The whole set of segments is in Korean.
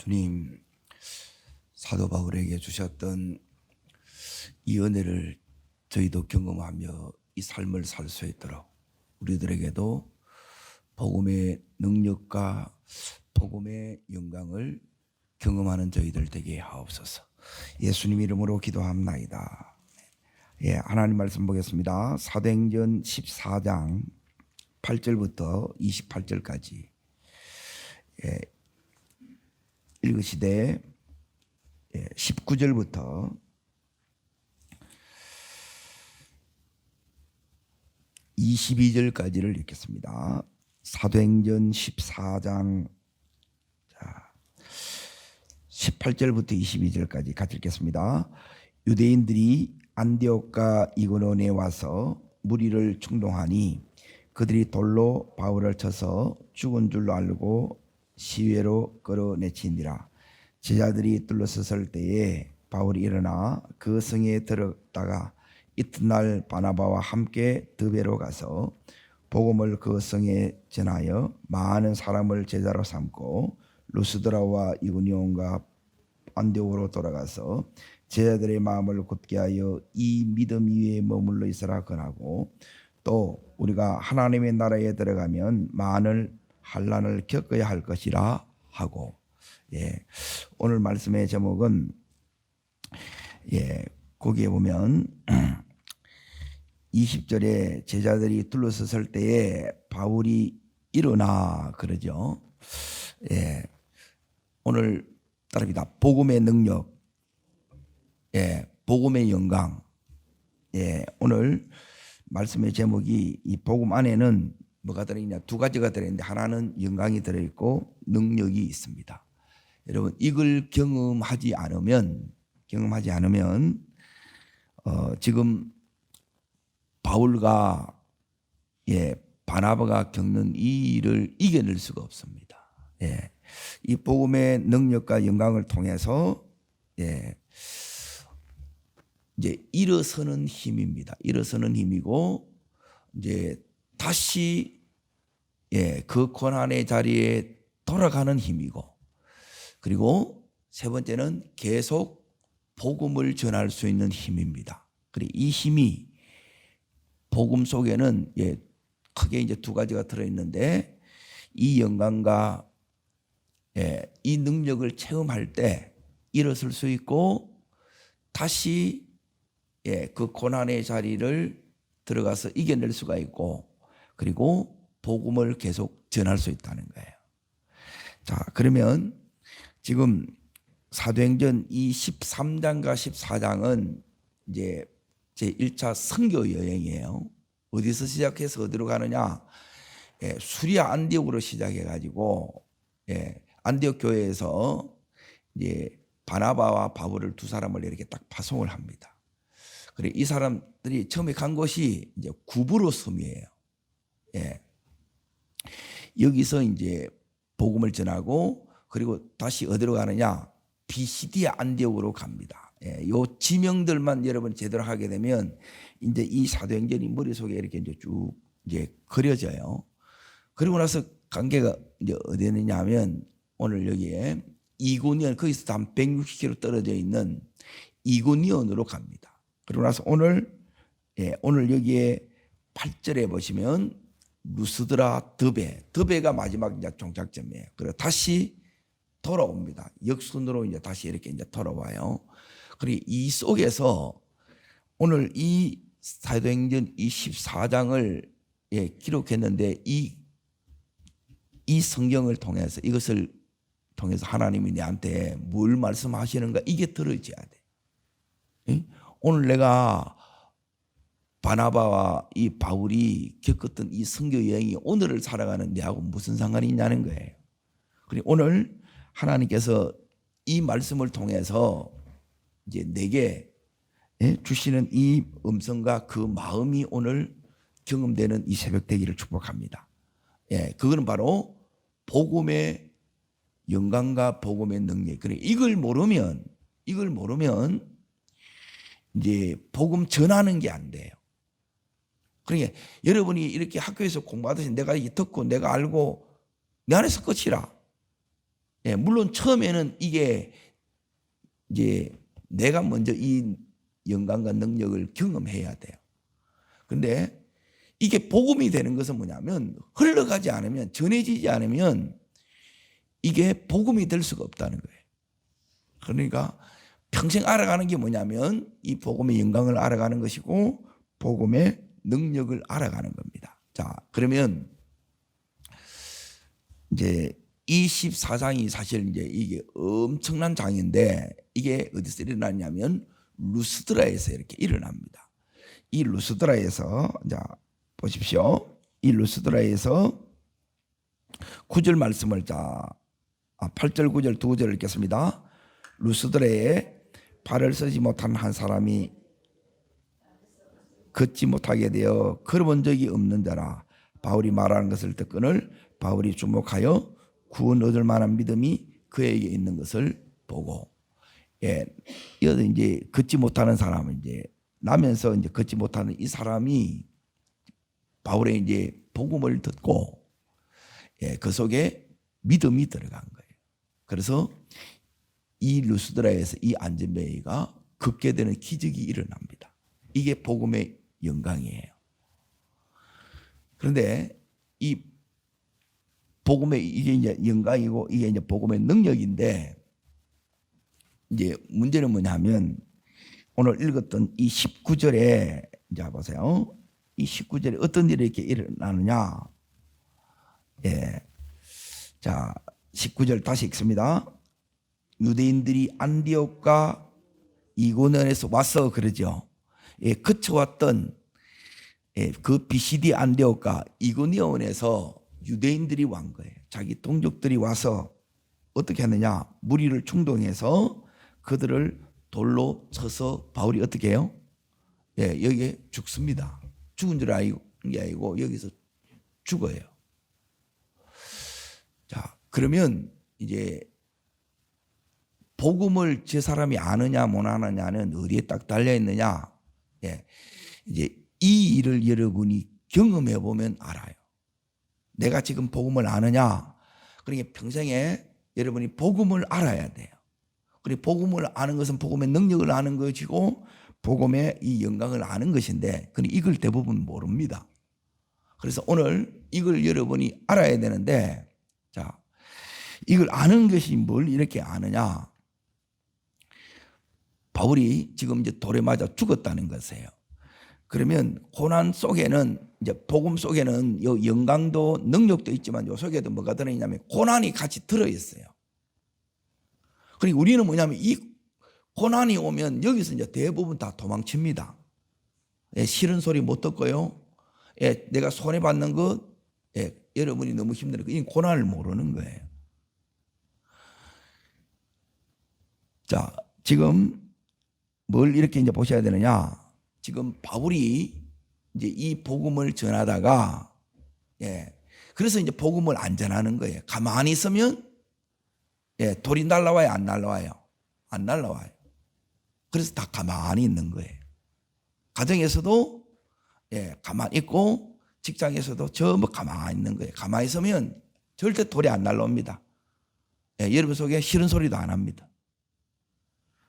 주님, 사도 바울에게 주셨던 이 은혜를 저희도 경험하며 이 삶을 살 수 있도록 우리들에게도 복음의 능력과 복음의 영광을 경험하는 저희들 되게 하옵소서. 예수님 이름으로 기도합나이다. 하나님 말씀 보겠습니다. 사도행전 14장 8절부터 28절까지 읽으시되 19절부터 22절까지를 읽겠습니다. 사도행전 14장 18절부터 22절까지 같이 읽겠습니다. 유대인들이 안디옥과 이고니온에 와서 무리를 충동하니 그들이 돌로 바울을 쳐서 죽은 줄로 알고 시외로 끌어내치니라. 제자들이 둘러섰을 때에 바울이 일어나 그 성에 들어갔다가 이튿날 바나바와 함께 드베로 가서 복음을 그 성에 전하여 많은 사람을 제자로 삼고 루스드라와 이고니온과 안디옥으로 돌아가서 제자들의 마음을 굳게 하여 이 믿음 위에 머물러 있으라 권하고, 또 우리가 하나님의 나라에 들어가면 많은 환난을 겪어야 할 것이라 하고. 오늘 말씀의 제목은 거기에 보면 20절에 제자들이 둘러섰을 때에 바울이 일어나 그러죠. 오늘 따릅니다. 복음의 능력, 복음의 영광. 오늘 말씀의 제목이 이 복음 안에는 뭐가 들어있냐? 두 가지가 들어있는데, 하나는 영광이 들어있고 능력이 있습니다. 여러분, 이걸 경험하지 않으면 지금 바울과 바나바가 겪는 이 일을 이겨낼 수가 없습니다. 이 복음의 능력과 영광을 통해서 이제 일어서는 힘입니다. 일어서는 힘이고, 이제 다시 그 고난의 자리에 돌아가는 힘이고, 그리고 세 번째는 계속 복음을 전할 수 있는 힘입니다. 그리고 이 힘이 복음 속에는 크게 이제 두 가지가 들어있는데, 이 영광과 이 능력을 체험할 때 일어설 수 있고, 다시 그 고난의 자리를 들어가서 이겨낼 수가 있고, 그리고 복음을 계속 전할 수 있다는 거예요. 자, 그러면 지금 사도행전 이 13장과 14장은 이제 제 1차 선교 여행이에요. 어디서 시작해서 어디로 가느냐? 수리아 안디옥으로 시작해 가지고 안디옥 교회에서 이제 바나바와 바울을 두 사람을 이렇게 딱 파송을 합니다. 그래, 이 사람들이 처음에 간 곳이 이제 구브로 섬이에요. 여기서 이제 복음을 전하고, 그리고 다시 어디로 가느냐? 비시디아 안디옥으로 갑니다. 요 지명들만 여러분 제대로 하게 되면 이제 이 사도행전이 머릿속에 이렇게 이제 쭉 이제 그려져요. 그리고 나서 관계가 이제 어디느냐 하면, 오늘 여기에 이고니온, 거기서 한 160km 떨어져 있는 이고니온으로 갑니다. 그리고 나서 오늘 여기에 8절에 보시면 루스드라 드베가 마지막 이제 종착점이에요. 그리고 다시 돌아옵니다. 역순으로 이제 다시 이렇게 이제 돌아와요. 그리고 이 속에서 오늘 이 사도행전 24장을 기록했는데, 이 성경을 통해서, 이것을 통해서 하나님이 내한테 뭘 말씀하시는가, 이게 들어져야 돼. 오늘 내가 바나바와 이 바울이 겪었던 이 선교 여행이 오늘을 살아가는 내하고 무슨 상관이 있냐는 거예요. 그리고 오늘 하나님께서 이 말씀을 통해서 이제 내게 주시는 이 음성과 그 마음이 오늘 경험되는 이 새벽 되기를 축복합니다. 그거는 바로 복음의 영광과 복음의 능력. 그래, 이걸 모르면 이제 복음 전하는 게 안 돼요. 그러니까 여러분이 이렇게 학교에서 공부하듯이 내가 듣고 내가 알고 내 안에서 끝이라. 예, 물론 처음에는 이게 이제 내가 먼저 이 영광과 능력을 경험해야 돼요. 근데 이게 복음이 되는 것은 뭐냐면 흘러가지 않으면, 전해지지 않으면 이게 복음이 될 수가 없다는 거예요. 그러니까 평생 알아가는 게 뭐냐면 이 복음의 영광을 알아가는 것이고 복음의 능력을 알아가는 겁니다. 자, 그러면 이제 24장이 사실 이제 이게 엄청난 장인데 이게 어디서 일어났냐면 루스드라에서 이렇게 일어납니다. 이 루스드라에서, 자 보십시오. 이 루스드라에서 9절 말씀을 8절 9절 두 구절을 읽겠습니다. 루스드라에 발을 쓰지 못한 한 사람이 걷지 못하게 되어 걸어본 적이 없는 자라. 바울이 말하는 것을 듣거늘 바울이 주목하여 구원 얻을 만한 믿음이 그에게 있는 것을 보고, 예, 여기 이제 걷지 못하는 사람은 이제 나면서 이제 걷지 못하는 이 사람이 바울의 이제 복음을 듣고, 예, 그 속에 믿음이 들어간 거예요. 그래서 이 루스드라에서 이 안전뱅이가 걷게 되는 기적이 일어납니다. 이게 복음의 영광이에요. 그런데 이 복음의 이게 이제 영광이고 이게 이제 복음의 능력인데, 이제 문제는 뭐냐면 오늘 읽었던 이 19절에 자 보세요. 이 19절에 어떤 일이 이렇게 일어나느냐? 예. 자, 19절 다시 읽습니다. 유대인들이 안디옥과 이고니온에서 와서 그러죠. 예, 그쳐왔던 그 비시디 안디옥과 이고니온에서 유대인들이 온 거예요. 자기 동족들이 와서 어떻게 하느냐? 무리를 충동해서 그들을 돌로 쳐서 바울이 어떻게 해요? 예, 여기에 죽습니다. 죽은 줄 알고 게 아니고 여기서 죽어요. 자, 그러면 이제 복음을 저 사람이 아느냐 못 아느냐는 어디에 딱 달려 있느냐? 예, 이제 이 일을 여러분이 경험해 보면 알아요. 내가 지금 복음을 아느냐? 그러니까 평생에 여러분이 복음을 알아야 돼요. 그리고 복음을 아는 것은 복음의 능력을 아는 것이고 복음의 이 영광을 아는 것인데, 근데 이걸 대부분 모릅니다. 그래서 오늘 이걸 여러분이 알아야 되는데, 자, 이걸 아는 것이 뭘 이렇게 아느냐? 바울이 지금 이제 돌에 맞아 죽었다는 것이에요. 그러면 고난 속에는, 이제 복음 속에는 요 영광도 능력도 있지만 요 속에도 뭐가 들어있냐면 고난이 같이 들어있어요. 그러니까 우리는 뭐냐면 이 고난이 오면 여기서 이제 대부분 다 도망칩니다. 예, 싫은 소리 못 듣고요. 예, 내가 손해받는 것, 예, 여러분이 너무 힘들어요. 이 고난을 모르는 거예요. 자, 지금 뭘 이렇게 이제 보셔야 되느냐? 지금 바울이 이제 이 복음을 전하다가, 예, 그래서 이제 복음을 안 전하는 거예요. 가만히 있으면, 예, 돌이 날라와요, 안 날라와요? 안 날라와요. 그래서 다 가만히 있는 거예요. 가정에서도, 예, 가만히 있고 직장에서도 전부 가만히 있는 거예요. 가만히 있으면 절대 돌이 안 날라옵니다. 예, 여러분 속에 싫은 소리도 안 합니다.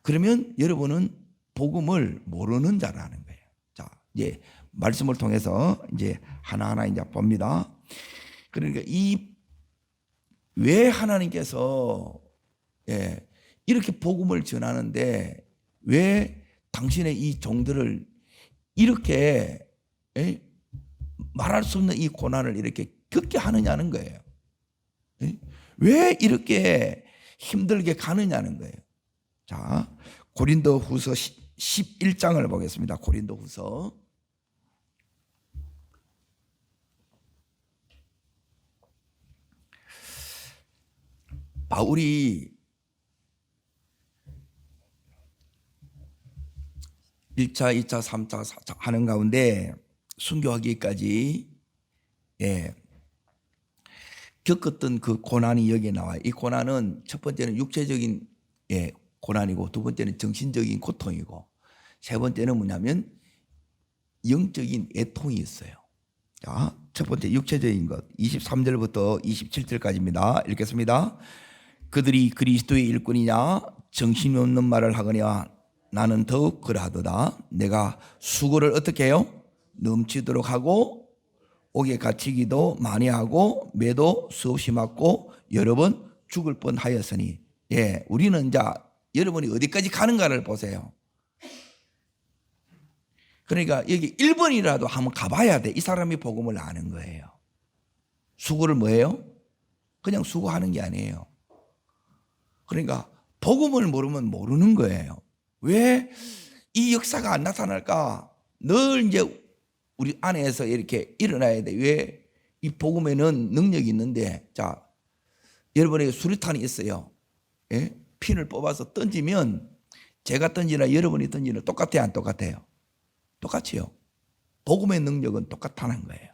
그러면 여러분은 복음을 모르는 자라는 거예요. 자, 이제 말씀을 통해서 이제 하나하나 이제 봅니다. 그러니까 왜 하나님께서, 예, 이렇게 복음을 전하는데 왜 당신의 이 종들을 이렇게, 예, 말할 수 없는 이 고난을 이렇게 겪게 하느냐는 거예요. 예? 왜 이렇게 힘들게 가느냐는 거예요. 자, 고린도후서 11장을 보겠습니다. 고린도후서. 바울이 1차, 2차, 3차, 4차 하는 가운데 순교하기까지, 예, 겪었던 그 고난이 여기에 나와요. 이 고난은 첫 번째는 육체적인, 예, 고난이고, 두 번째는 정신적인 고통이고, 세 번째는 뭐냐면 영적인 애통이 있어요. 자, 첫 번째 육체적인 것 23절부터 27절까지입니다. 읽겠습니다. 그들이 그리스도의 일꾼이냐 정신이 없는 말을 하거냐 나는 더욱 그러하도다. 내가 수고를 어떻게 해요? 넘치도록 하고 옥에 갇히기도 많이 하고 매도 수없이 맞고 여러 번 죽을 뻔하였으니. 예, 우리는 자 여러분이 어디까지 가는가를 보세요. 그러니까 여기 1번이라도 한번 가봐야 돼. 이 사람이 복음을 아는 거예요. 수고를 뭐예요? 그냥 수고하는 게 아니에요. 그러니까 복음을 모르면 모르는 거예요. 왜 이 역사가 안 나타날까? 늘 이제 우리 안에서 이렇게 일어나야 돼. 왜 이 복음에는 능력이 있는데, 자, 여러분에게 수류탄이 있어요. 예? 핀을 뽑아서 던지면 제가 던지나 여러분이 던지나 똑같아요, 안 똑같아요? 똑같이요. 복음의 능력은 똑같다는 거예요.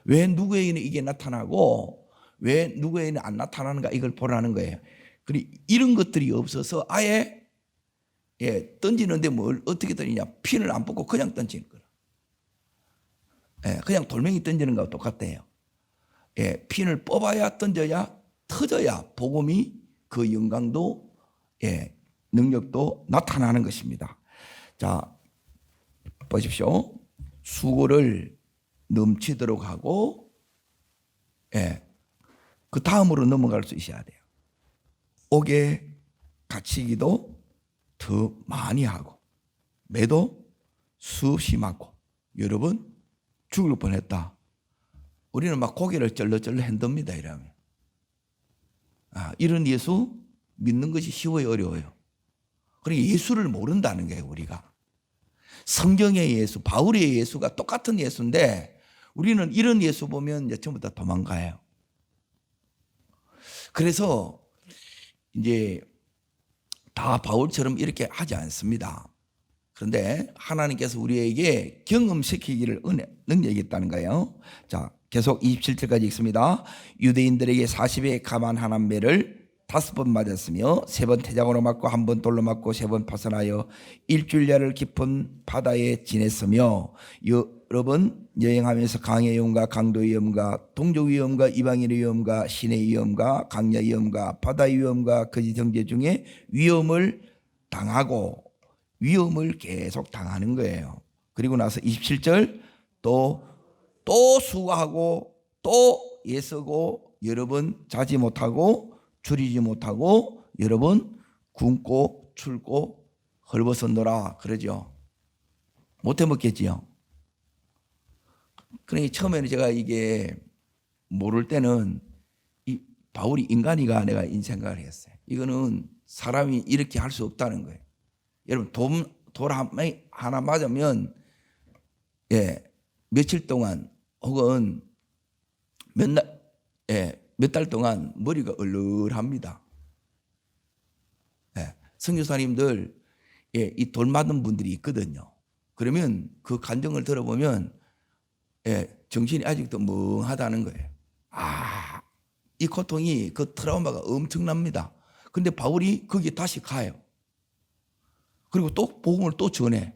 왜 누구에게는 이게 나타나고 왜 누구에게는 안 나타나는가 이걸 보라는 거예요. 그리고 이런 것들이 없어서 아예 던지는데 뭘 어떻게 던지냐? 핀을 안 뽑고 그냥 던지는 거예요. 그냥 돌멩이 던지는 거하고 똑같아요. 핀을 뽑아야 던져야 터져야 복음이 그 영광도 능력도 나타나는 것입니다. 자, 보십시오. 수고를 넘치도록 하고 그 다음으로 넘어갈 수 있어야 돼요. 옥에 갇히기도 더 많이 하고 매도 수없이 맞고 여러 번 죽을 뻔했다. 우리는 막 고개를 쩔렁쩔렁 흔듭니다. 이러면 이런 예수 믿는 것이 쉬워요, 어려워요? 그러니까 예수를 모른다는 거예요. 우리가 성경의 예수, 바울의 예수가 똑같은 예수인데 우리는 이런 예수 보면 이제 전부 다 도망가요. 그래서 이제 다 바울처럼 이렇게 하지 않습니다. 그런데 하나님께서 우리에게 경험시키기를 능력이 있다는 거예요. 자, 계속 27절까지 읽습니다. 유대인들에게 40의 가만 한 매를 5번 맞았으며 3번 태장으로 맞고 1번 돌로 맞고 3번 파선하여 일주일야를 깊은 바다에 지냈으며 여러 번 여행하면서 강의 위험과 강도의 위험과 동족 위험과 이방인의 위험과 신의 위험과 강야 위험과 바다의 위험과 거짓 형제 중에 위험을 당하고 위험을 계속 당하는 거예요. 그리고 나서 27절 또 수고하고 또 애쓰고 여러 번 자지 못하고 줄이지 못하고 여러 번 굶고 출고 헐벗었노라 그러죠. 못해 먹겠지요. 그러니까 처음에는 제가 이게 모를 때는 이 바울이 인간이가 내가 생각을 했어요. 이거는 사람이 이렇게 할 수 없다는 거예요. 여러분 돌 하나 맞으면 며칠 동안 혹은 몇 달 동안 머리가 얼얼합니다. 선교사님들 이 돌 맞은 분들이 있거든요. 그러면 그 간증을 들어보면 정신이 아직도 멍하다는 거예요. 이 고통이 그 트라우마가 엄청납니다. 근데 바울이 거기에 다시 가요. 그리고 또 복음을 또 전해.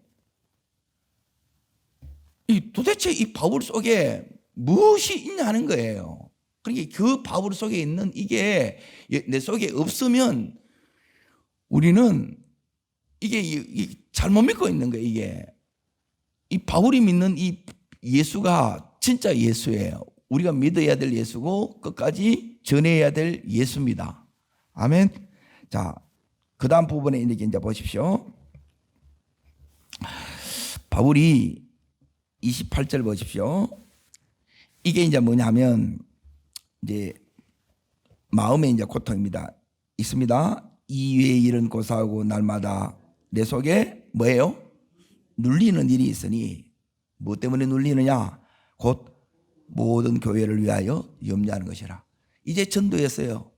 도대체 이 바울 속에 무엇이 있냐는 거예요. 그러니까 그 바울 속에 있는 이게 내 속에 없으면 우리는 이게 잘못 믿고 있는 거예요. 이게 이 바울이 믿는 이 예수가 진짜 예수예요. 우리가 믿어야 될 예수고 끝까지 전해야 될 예수입니다. 아멘. 자, 그 다음 부분에 이제 보십시오. 바울이 28절 보십시오. 이게 이제 뭐냐면 이제 마음의 이제 고통입니다. 있습니다. 이외의 일은 고사하고 날마다 내 속에 뭐예요? 눌리는 일이 있으니 뭐 때문에 눌리느냐? 곧 모든 교회를 위하여 염려하는 것이라. 이제 전도했어요.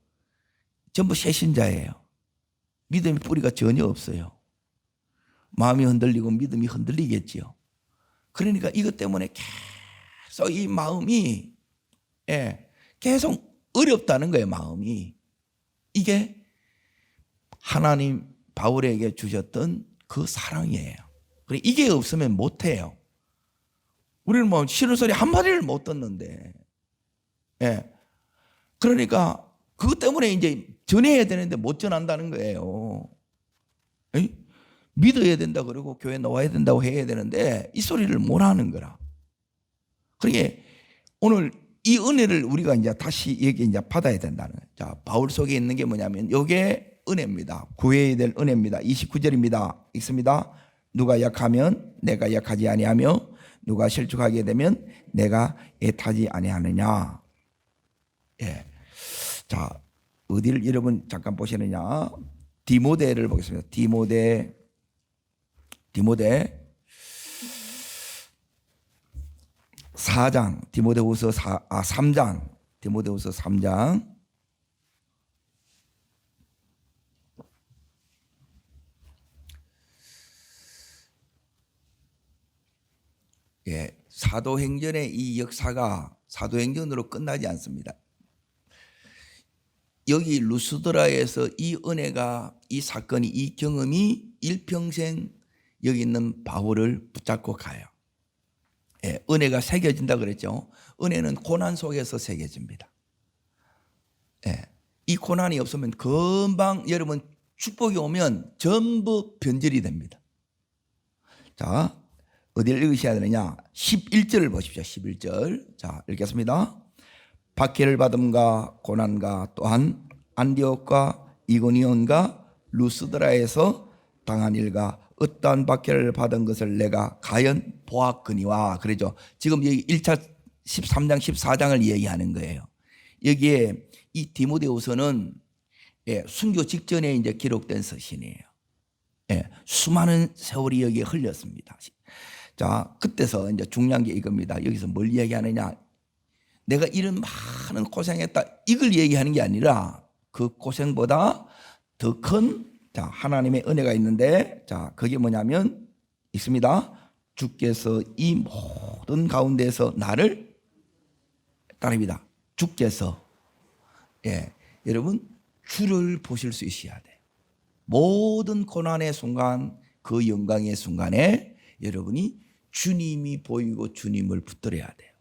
전부 새신자예요. 믿음의 뿌리가 전혀 없어요. 마음이 흔들리고 믿음이 흔들리겠지요. 그러니까 이것 때문에 계속 이 마음이 계속 어렵다는 거예요. 마음이. 이게 하나님 바울에게 주셨던 그 사랑이에요. 이게 없으면 못해요. 우리는 뭐 싫은 소리 한마디를 못 듣는데. 그러니까 그것 때문에 이제 전해야 되는데 못 전한다는 거예요. 에이? 믿어야 된다 그러고 교회 나와야 된다고 해야 되는데 이 소리를 못 하는 거라. 그러게 오늘 이 은혜를 우리가 이제 다시 여기 이제 받아야 된다는 거예요. 자, 바울 속에 있는 게 뭐냐면 이게 은혜입니다. 구해야 될 은혜입니다. 29절입니다. 읽습니다. 누가 약하면 내가 약하지 아니하며 누가 실족하게 되면 내가 애타지 아니하느냐. 예. 자, 어디를 여러분 잠깐 보시느냐? 디모데를 보겠습니다. 디모데 4장, 디모데후서 3장, 디모데후서 3장. 예, 사도행전의 이 역사가 사도행전으로 끝나지 않습니다. 여기 루스드라에서 이 은혜가, 이 사건이, 이 경험이 일평생 여기 있는 바울을 붙잡고 가요. 예, 은혜가 새겨진다 그랬죠. 은혜는 고난 속에서 새겨집니다. 예, 이 고난이 없으면 금방 여러분 축복이 오면 전부 변절이 됩니다. 자, 어디를 읽으셔야 되느냐? 11절을 보십시오. 11절. 자, 읽겠습니다. 박해를 받음과 고난과 또한 안디옥과 이고니온과 루스드라에서 당한 일과 어떠한 박해를 받은 것을 내가 가연 보았거니와. 그러죠. 지금 여기 1차 13장 14장을 얘기하는 거예요. 여기에 이 디모데후서는 순교 직전에 이제 기록된 서신이에요. 수많은 세월이 여기에 흘렸습니다. 자, 그때서 이제 중요한 게 이겁니다. 여기서 뭘 얘기하느냐? 내가 이런 많은 고생했다, 이걸 얘기하는 게 아니라 그 고생보다 더 큰 하나님의 은혜가 있는데, 자, 그게 뭐냐면 있습니다. 주께서 이 모든 가운데서 나를 따릅니다. 주께서, 여러분 주를 보실 수 있어야 돼. 모든 고난의 순간, 그 영광의 순간에 여러분이 주님이 보이고 주님을 붙들어야 돼요.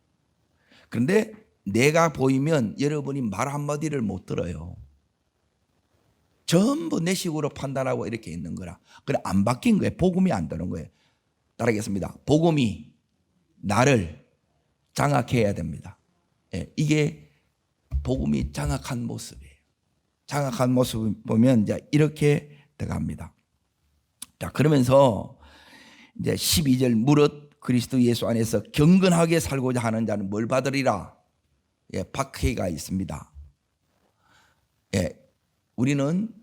그런데 내가 보이면 여러분이 말 한마디를 못 들어요. 전부 내 식으로 판단하고 이렇게 있는 거라. 그래, 안 바뀐 거예요. 복음이 안 되는 거예요. 따라하겠습니다. 복음이 나를 장악해야 됩니다. 이게 복음이 장악한 모습이에요. 장악한 모습을 보면 이제 이렇게 들어갑니다. 자, 그러면서 이제 12절 무릇 그리스도 예수 안에서 경건하게 살고자 하는 자는 뭘 받으리라? 박해가 있습니다. 우리는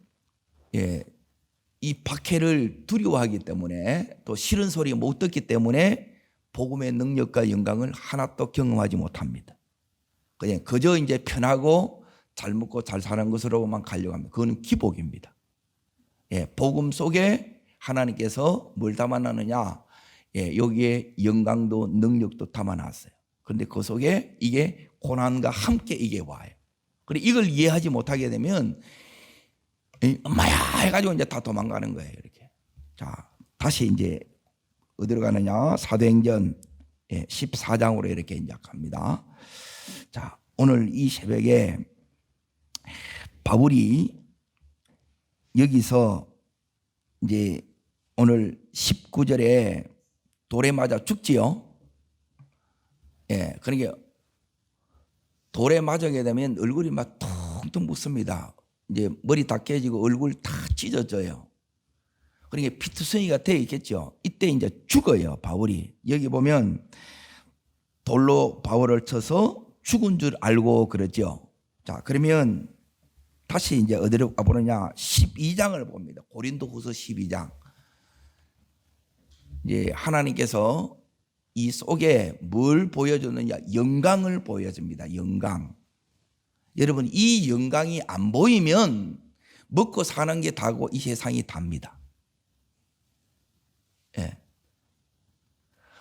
이 박해를 두려워하기 때문에, 또 싫은 소리 못 듣기 때문에 복음의 능력과 영광을 하나도 경험하지 못합니다. 그냥 그저 이제 편하고 잘 먹고 잘 사는 것으로만 가려고 합니다. 그거는 기복입니다. 복음 속에 하나님께서 뭘 담아놨느냐? 여기에 영광도 능력도 담아놨어요. 그런데 그 속에 이게 고난과 함께 이게 와요. 그래, 이걸 이해하지 못하게 되면 엄마야 해가지고 이제 다 도망가는 거예요. 이렇게. 자, 다시 이제 어디로 가느냐? 사도행전 14장으로 이렇게 이제 갑니다. 자, 오늘 이 새벽에 바울이 여기서 이제 오늘 19절에 돌에 맞아 죽지요. 그러니까 돌에 맞게 되면 얼굴이 막 퉁퉁 붓습니다. 이제 머리 다 깨지고 얼굴 다 찢어져요. 그러니까 피투성이가 되어 있겠죠. 이때 이제 죽어요, 바울이. 여기 보면 돌로 바울을 쳐서 죽은 줄 알고 그러죠. 자, 그러면 다시 이제 어디로 가보느냐? 12장을 봅니다. 고린도후서 12장. 이제 하나님께서 이 속에 뭘 보여주느냐? 영광을 보여줍니다. 영광. 여러분, 이 영광이 안 보이면 먹고 사는 게 다고 이 세상이 답니다.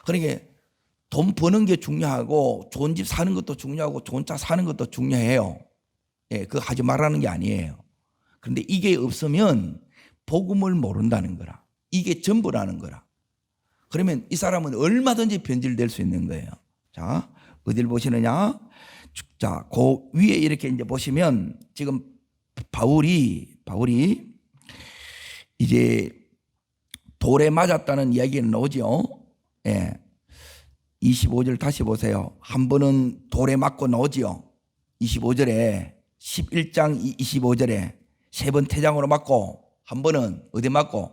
그러니까 돈 버는 게 중요하고 좋은 집 사는 것도 중요하고 좋은 차 사는 것도 중요해요. 그거 하지 말라는 게 아니에요. 그런데 이게 없으면 복음을 모른다는 거라. 이게 전부라는 거라. 그러면 이 사람은 얼마든지 변질될 수 있는 거예요. 자, 어디를 보시느냐? 자, 그 위에 이렇게 이제 보시면 지금 바울이 이제 돌에 맞았다는 이야기는 나오죠. 예. 25절 다시 보세요. 한 번은 돌에 맞고 나오지요. 25절에 11장 25절에 세 번 태장으로 맞고 한 번은 어디 맞고,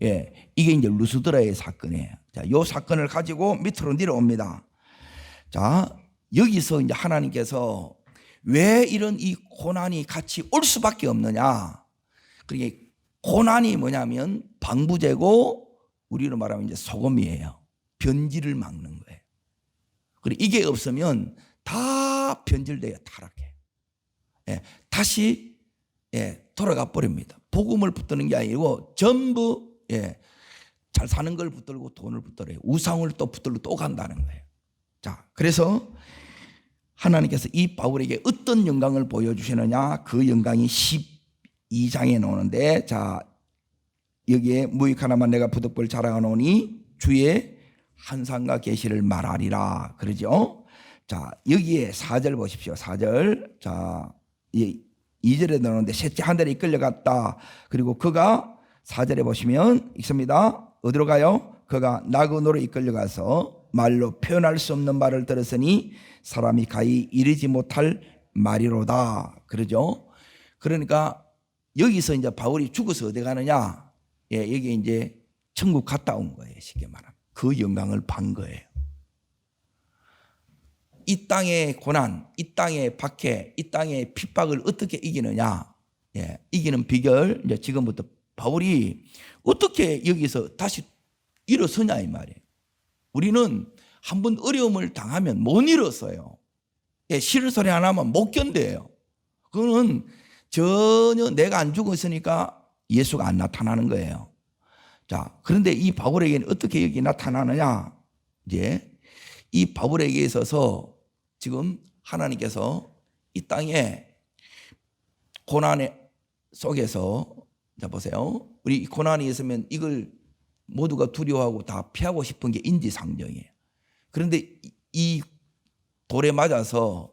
예, 이게 이제 루스드라의 사건이에요. 자, 이 사건을 가지고 밑으로 내려옵니다. 자, 여기서 이제 하나님께서 왜 이런 이 고난이 같이 올 수밖에 없느냐. 그게 고난이 뭐냐면 방부제고 우리로 말하면 이제 소금이에요. 변질을 막는 거예요. 그리고 이게 없으면 다 변질돼요. 타락해. 예, 다시 돌아가 버립니다. 복음을 붙드는 게 아니고 전부 잘 사는 걸 붙들고 돈을 붙들어요. 우상을 또 붙들고 또 간다는 거예요. 자, 그래서 하나님께서 이 바울에게 어떤 영광을 보여주시느냐, 그 영광이 12장에 나오는데, 자, 여기에 무익 하나만 내가 부득불 자랑하노니 주의 한상과 계시를 말하리라 그러죠. 자, 여기에 4절 보십시오. 4절. 자, 2절에 나오는데 셋째 하늘에 이끌려갔다. 그리고 그가 4절에 보시면 있습니다. 어디로 가요? 그가 나그노로 이끌려가서 말로 표현할 수 없는 말을 들었으니 사람이 가히 이르지 못할 말이로다 그러죠. 그러니까 여기서 이제 바울이 죽어서 어디 가느냐? 예, 여기 이제 천국 갔다 온 거예요. 쉽게 말하면 그 영광을 반 거예요. 이 땅의 고난, 이 땅의 박해, 이 땅의 핍박을 어떻게 이기느냐? 예, 이기는 비결 이제 지금부터 바울이 어떻게 여기서 다시 일어서냐 이 말이에요. 우리는 한번 어려움을 당하면 못 일어서요. 예, 싫은 소리 안 하면 못 견뎌요. 그거는 전혀 내가 안 죽었으니까 예수가 안 나타나는 거예요. 자, 그런데 이 바울에게는 어떻게 여기 나타나느냐? 이제 이 바울에게 있어서 지금 하나님께서 이 땅에 고난 속에서, 자 보세요. 우리 고난이 있으면 이걸 모두가 두려워하고 다 피하고 싶은 게 인지상정이에요. 그런데 이 돌에 맞아서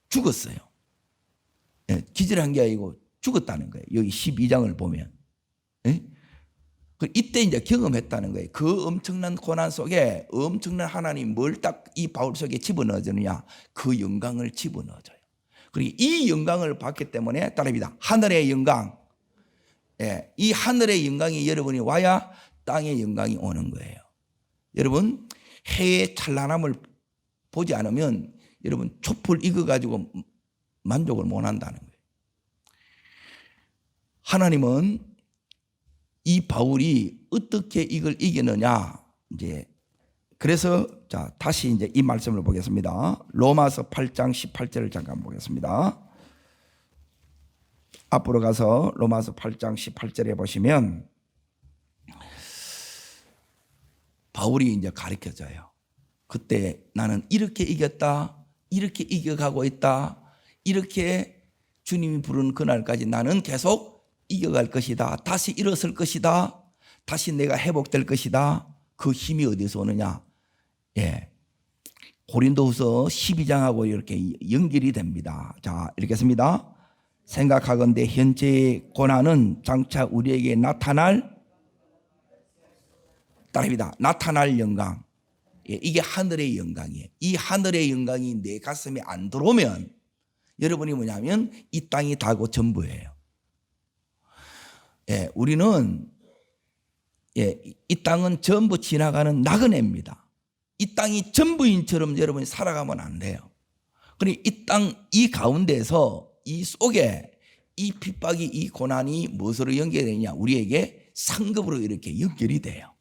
죽었어요. 기절한 게 아니고 죽었다는 거예요. 여기 12장을 보면. 이때 이제 경험했다는 거예요. 그 엄청난 고난 속에 엄청난 하나님 뭘 딱 이 바울 속에 집어넣어주느냐? 그 영광을 집어넣어줘요. 그리고 이 영광을 받기 때문에 따릅니다. 하늘의 영광. 이 하늘의 영광이 여러분이 와야 땅의 영광이 오는 거예요. 여러분, 해의 찬란함을 보지 않으면 여러분 촛불 익어가지고 만족을 못 한다는 거예요. 하나님은 이 바울이 어떻게 이걸 이기느냐, 이제 그래서 자 다시 이제 이 말씀을 보겠습니다. 로마서 8장 18절을 잠깐 보겠습니다. 앞으로 가서 로마서 8장 18절에 보시면 바울이 이제 가르쳐줘요. 그때 나는 이렇게 이겼다, 이렇게 이겨가고 있다, 이렇게 주님이 부르는 그날까지 나는 계속 이겨갈 것이다. 다시 일어설 것이다. 다시 내가 회복될 것이다. 그 힘이 어디서 오느냐? 고린도후서 12장하고 이렇게 연결이 됩니다. 자, 읽겠습니다. 생각하건대 현재의 고난은 장차 우리에게 나타날, 따릅니다. 나타날 영광. 이게 하늘의 영광이에요. 이 하늘의 영광이 내 가슴에 안 들어오면 여러분이 뭐냐면 이 땅이 다고 전부예요. 우리는 이 땅은 전부 지나가는 나그네입니다. 이 땅이 전부인처럼 여러분이 살아가면 안 돼요. 그러니 이 땅, 이 가운데서 이 속에 이 핍박이, 이 고난이 무엇으로 연결되느냐? 우리에게 상급으로 이렇게 연결이 돼요.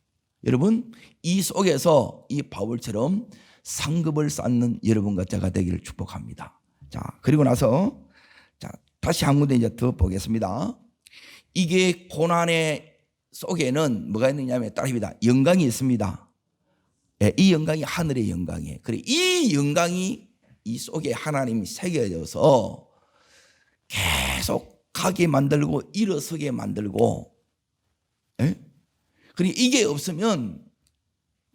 여러분, 이 속에서 이 바울처럼 상급을 쌓는 여러분과 제가 되기를 축복합니다. 자, 그리고 나서 자 다시 한 군데 이제 더 보겠습니다. 이게 고난의 속에는 뭐가 있느냐면 따릅니다. 영광이 있습니다. 이 영광이 하늘의 영광이에요. 그래, 이 영광이 이 속에 하나님이 새겨져서 계속 가게 만들고 일어서게 만들고, 그래 이게 없으면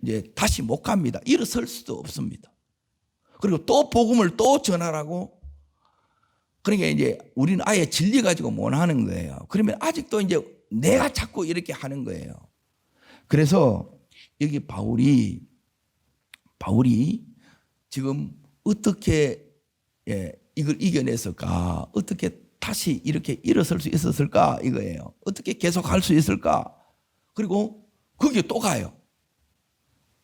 이제 다시 못 갑니다. 일어설 수도 없습니다. 그리고 또 복음을 또 전하라고 그러니까 이제 우리는 아예 진리 가지고 못 하는 거예요. 그러면 아직도 이제 내가 자꾸 이렇게 하는 거예요. 그래서 여기 바울이 지금 어떻게 이걸 이겨냈을까? 어떻게 다시 이렇게 일어설 수 있었을까? 이거예요. 어떻게 계속 할 수 있을까? 그리고 거기에 또 가요.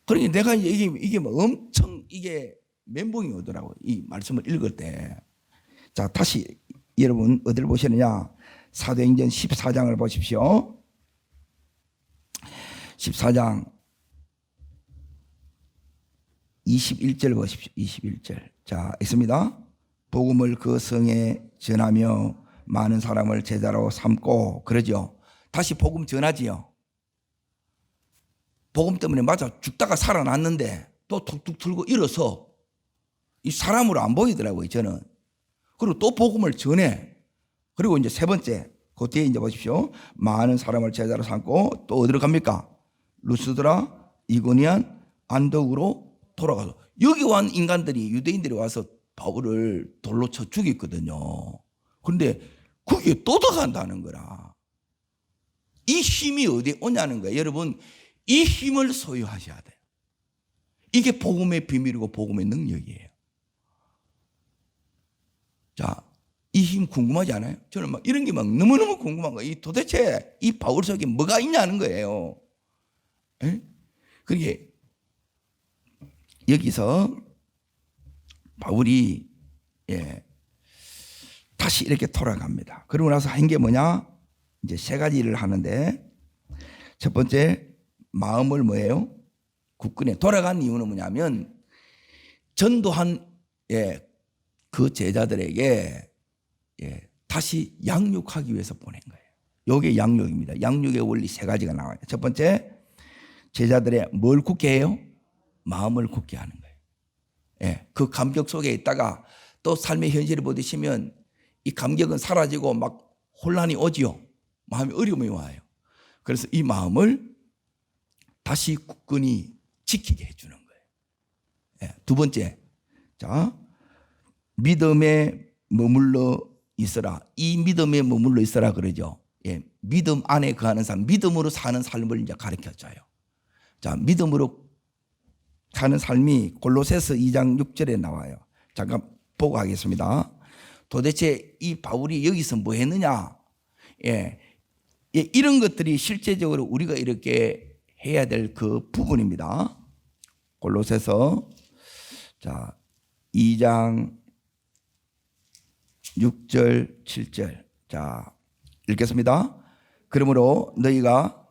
그러니까 내가 이게 뭐 엄청 이게 멘붕이 오더라고요. 이 말씀을 읽을 때. 자, 다시 여러분 어디를 보시느냐? 사도행전 14장을 보십시오. 14장 21절 보십시오. 21절. 자, 있습니다. 복음을 그 성에 전하며 많은 사람을 제자로 삼고, 그러죠. 다시 복음 전하지요. 복음 때문에 맞아 죽다가 살아났는데 또 툭툭 틀고 일어서 이 사람으로 안 보이더라고요, 저는. 그리고 또 복음을 전해. 그리고 이제 세 번째, 그 뒤에 이제 보십시오. 많은 사람을 제자로 삼고 또 어디로 갑니까? 루스드라, 이고니안, 안독으로 돌아가서, 여기 온 인간들이, 유대인들이 와서 바울을 돌로 쳐 죽였거든요. 그런데 거기에 또 들어간다는 거라. 이 힘이 어디에 오냐는 거예요. 여러분, 이 힘을 소유하셔야 돼요. 이게 복음의 비밀이고 복음의 능력이에요. 자, 이 힘 궁금하지 않아요? 저는 막 이런 게 막 너무너무 궁금한 거예요. 이 도대체 이 바울 속에 뭐가 있냐는 거예요. 그게 여기서 바울이 다시 이렇게 돌아갑니다. 그러고 나서 한 게 뭐냐? 이제 세 가지 일을 하는데, 첫 번째, 마음을 뭐예요? 굳건히 돌아간 이유는 뭐냐면 전도한 그 제자들에게 다시 양육하기 위해서 보낸 거예요. 이게 양육입니다. 양육의 원리 세 가지가 나와요. 첫 번째, 제자들의 뭘 굳게 해요? 마음을 굳게 하는 거예요. 그 감격 속에 있다가 또 삶의 현실을 보시면 이 감격은 사라지고 막 혼란이 오지요. 마음이 어려움이 와요. 그래서 이 마음을 다시 굳건히 지키게 해주는 거예요. 두 번째, 자, 믿음에 머물러 있어라. 이 믿음에 머물러 있어라 그러죠. 믿음 안에 거하는 삶, 믿음으로 사는 삶을 이제 가르쳐줘요. 자, 믿음으로 사는 삶이 골로새서 2장 6절에 나와요. 잠깐 보고 하겠습니다. 도대체 이 바울이 여기서 뭐 했느냐? 이런 것들이 실제적으로 우리가 이렇게 해야 될 그 부분입니다. 골로새서 자 2장 6절 7절 자 읽겠습니다. 그러므로 너희가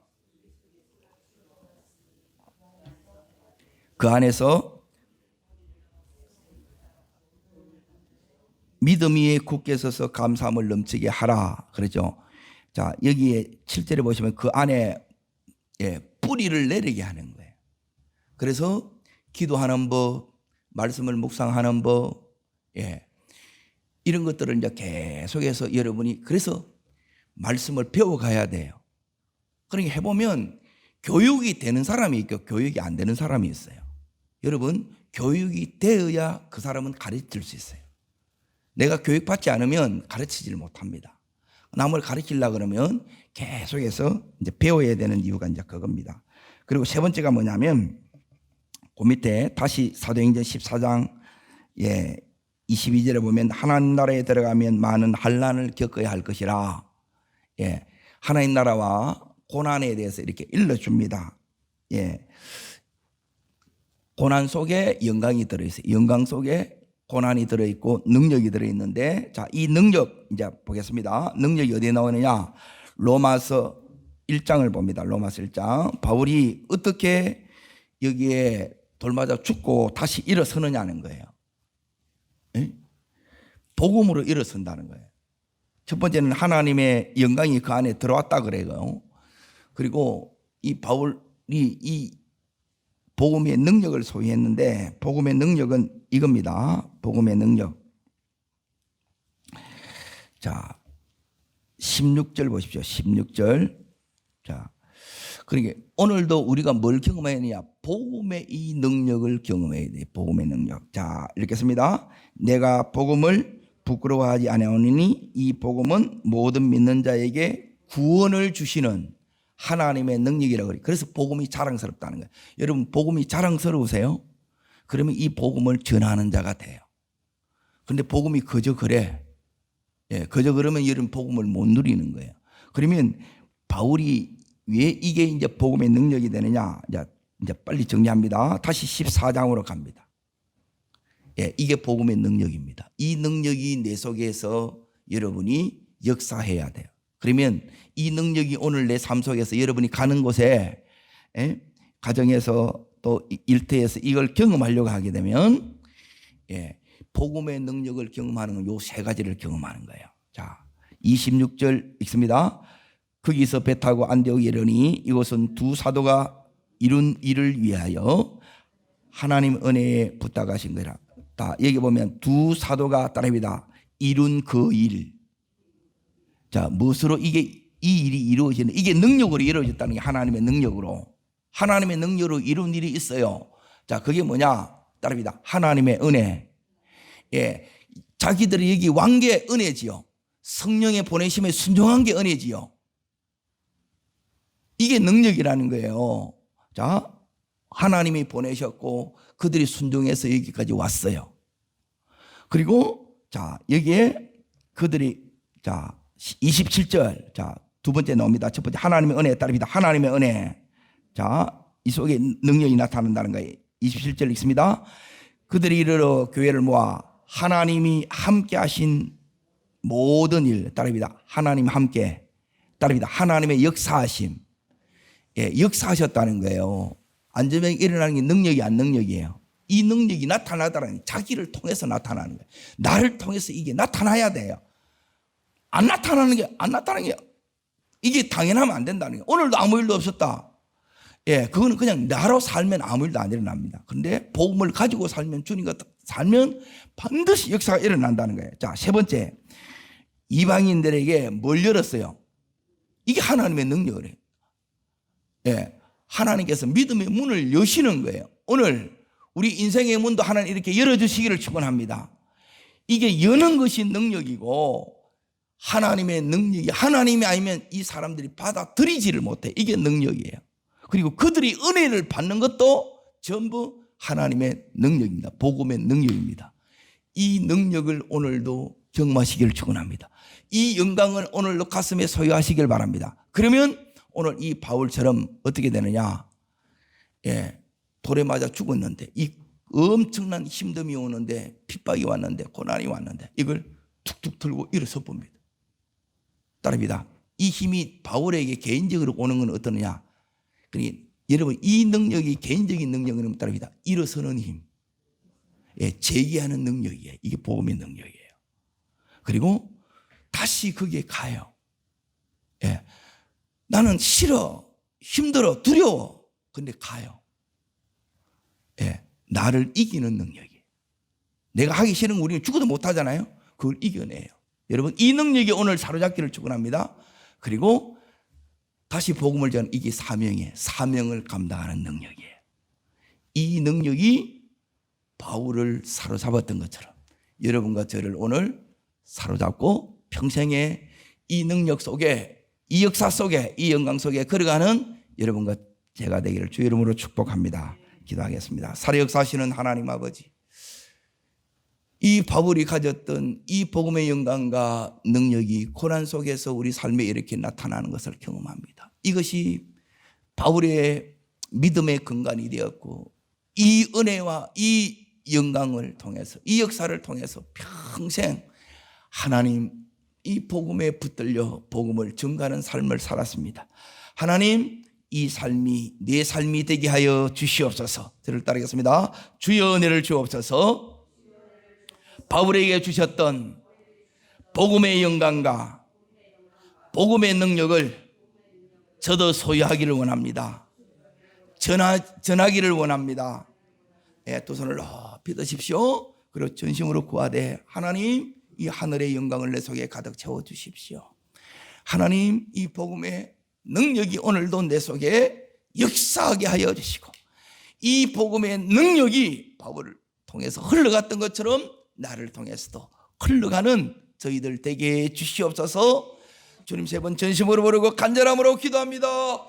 그 안에서 믿음 위에 굳게 서서 감사함을 넘치게 하라 그러죠. 자 여기에 7절에 보시면 그 안에 뿌리를 내리게 하는 거예요. 그래서 기도하는 법, 말씀을 묵상하는 법, 이런 것들을 이제 계속해서 여러분이 그래서 말씀을 배워가야 돼요. 그러니까 해보면 교육이 되는 사람이 있고 교육이 안 되는 사람이 있어요. 여러분 교육이 되어야 그 사람은 가르칠 수 있어요. 내가 교육받지 않으면 가르치지를 못합니다. 남을 가르치려고 그러면 계속해서 이제 배워야 되는 이유가 이제 그겁니다. 그리고 세 번째가 뭐냐면 그 밑에 다시 사도행전 14장 22절에 보면 하나님 나라에 들어가면 많은 환난을 겪어야 할 것이라. 하나님 나라와 고난에 대해서 이렇게 일러줍니다. 고난 속에 영광이 들어있어요. 영광 속에 고난이 들어있고 능력이 들어있는데, 자, 이 능력 이제 보겠습니다. 능력이 어디에 나오느냐? 로마서 1장을 봅니다. 로마서 1장. 바울이 어떻게 여기에 돌맞아 죽고 다시 일어서느냐는 거예요. 복음으로 일어선다는 거예요. 첫 번째는 하나님의 영광이 그 안에 들어왔다 그래요. 그리고 이 바울이 이 복음의 능력을 소유했는데, 복음의 능력은 이겁니다. 복음의 능력. 자, 16절 보십시오. 16절. 자, 그러니까 오늘도 우리가 뭘 경험해야 하느냐? 복음의 이 능력을 경험해야 돼. 복음의 능력. 자, 읽겠습니다. 내가 복음을 부끄러워하지 아니하오니 이 복음은 모든 믿는 자에게 구원을 주시는 하나님의 능력이라고 그래요. 그래서 복음이 자랑스럽다는 거예요. 여러분 복음이 자랑스러우세요? 그러면 이 복음을 전하는 자가 돼요. 그런데 복음이 그저 그래. 그저 그러면 여러분 복음을 못 누리는 거예요. 그러면 바울이 왜 이게 이제 복음의 능력이 되느냐? 이제 빨리 정리합니다. 다시 14장으로 갑니다. 이게 복음의 능력입니다. 이 능력이 내 속에서 여러분이 역사해야 돼요. 그러면 이 능력이 오늘 내 삶 속에서 여러분이 가는 곳에 가정에서 또 일터에서 이걸 경험하려고 하게 되면 복음의 능력을 경험하는 건 요 세 가지를 경험하는 거예요. 자, 26절 읽습니다. 거기서 배 타고 안디옥에 이르니 이곳은 두 사도가 이룬 일을 위하여 하나님 은혜에 부탁하신 거라. 여기 보면 두 사도가 따라합니다. 이룬 그 일. 자, 무엇으로 이 일이 이루어지는, 이게 능력으로 이루어졌다는 게 하나님의 능력으로. 하나님의 능력으로 이룬 일이 있어요. 자, 그게 뭐냐? 따라합니다. 하나님의 은혜. 자기들이 여기 왕계 은혜지요. 성령의 보내심에 순종한 게 은혜지요. 이게 능력이라는 거예요. 자, 하나님이 보내셨고 그들이 순종해서 여기까지 왔어요. 그리고 자, 여기에 그들이 자, 27절. 자, 두 번째 나옵니다. 첫 번째 하나님의 은혜에 따릅니다. 하나님의 은혜. 자, 이 속에 능력이 나타난다는 거예요. 27절 읽습니다. 그들이 이르러 교회를 모아 하나님이 함께 하신 모든 일 따릅니다. 하나님 함께 따릅니다. 하나님의 역사하심. 역사하셨다는 거예요. 안전병이 일어나는 게 능력이 안 능력이에요. 이 능력이 나타나다라는 자기를 통해서 나타나는 거예요. 나를 통해서 이게 나타나야 돼요. 안 나타나는 게 이게 당연하면 안 된다는 거예요. 오늘도 아무 일도 없었다. 그거는 그냥 나로 살면 아무 일도 안 일어납니다. 그런데 복음을 가지고 살면, 주님과 살면 반드시 역사가 일어난다는 거예요. 자, 세 번째, 이방인들에게 뭘 열었어요? 이게 하나님의 능력이에요. 하나님께서 믿음의 문을 여시는 거예요. 오늘 우리 인생의 문도 하나님 이렇게 열어주시기를 축원합니다. 이게 여는 것이 능력이고, 하나님의 능력이, 하나님이 아니면 이 사람들이 받아들이지를 못해. 이게 능력이에요. 그리고 그들이 은혜를 받는 것도 전부 하나님의 능력입니다. 복음의 능력입니다. 이 능력을 오늘도 경험하시기를 축원합니다. 이 영광을 오늘도 가슴에 소유하시길 바랍니다. 그러면 오늘 이 바울처럼 어떻게 되느냐? 돌에 맞아 죽었는데, 이 엄청난 힘듦이 오는데, 핍박이 왔는데, 고난이 왔는데, 이걸 툭툭 들고 일어서 봅니다. 따릅니다. 이 힘이 바울에게 개인적으로 오는 건 어떠느냐? 그러니까 여러분, 이 능력이 개인적인 능력은 따릅니다. 일어서는 힘, 제기하는 능력이에요. 이게 복음의 능력이에요. 그리고 다시 거기에 가요. 나는 싫어, 힘들어, 두려워. 근데 가요. 나를 이기는 능력이에요. 내가 하기 싫은 거 우리는 죽어도 못하잖아요. 그걸 이겨내요. 여러분, 이 능력이 오늘 사로잡기를 축원합니다. 그리고 다시 복음을 전하는 이게 사명이에요. 사명을 감당하는 능력이에요. 이 능력이 바울을 사로잡았던 것처럼 여러분과 저를 오늘 사로잡고 평생에 이 능력 속에, 이 역사 속에, 이 영광 속에 걸어가는 여러분과 제가 되기를 주의 이름으로 축복합니다. 기도하겠습니다. 살아 역사하시는 하나님 아버지, 이 바울이 가졌던 이 복음의 영광과 능력이 고난 속에서 우리 삶에 이렇게 나타나는 것을 경험합니다. 이것이 바울의 믿음의 근간이 되었고, 이 은혜와 이 영광을 통해서, 이 역사를 통해서 평생 하나님 이 복음에 붙들려 복음을 전가하는 삶을 살았습니다. 하나님, 이 삶이 내 삶이 되게 하여 주시옵소서. 저를 따르겠습니다. 주여 은혜를 주옵소서. 바울에게 주셨던 복음의 영광과 복음의 능력을 저도 소유하기를 원합니다. 전하기를 원합니다. 두 손을 높이 드십시오. 그리고 전심으로 구하되, 하나님, 이 하늘의 영광을 내 속에 가득 채워주십시오. 하나님, 이 복음의 능력이 오늘도 내 속에 역사하게 하여 주시고, 이 복음의 능력이 바울을 통해서 흘러갔던 것처럼 나를 통해서도 흘러가는 저희들 되게 해 주시옵소서. 주님 세 번 전심으로 부르고 간절함으로 기도합니다.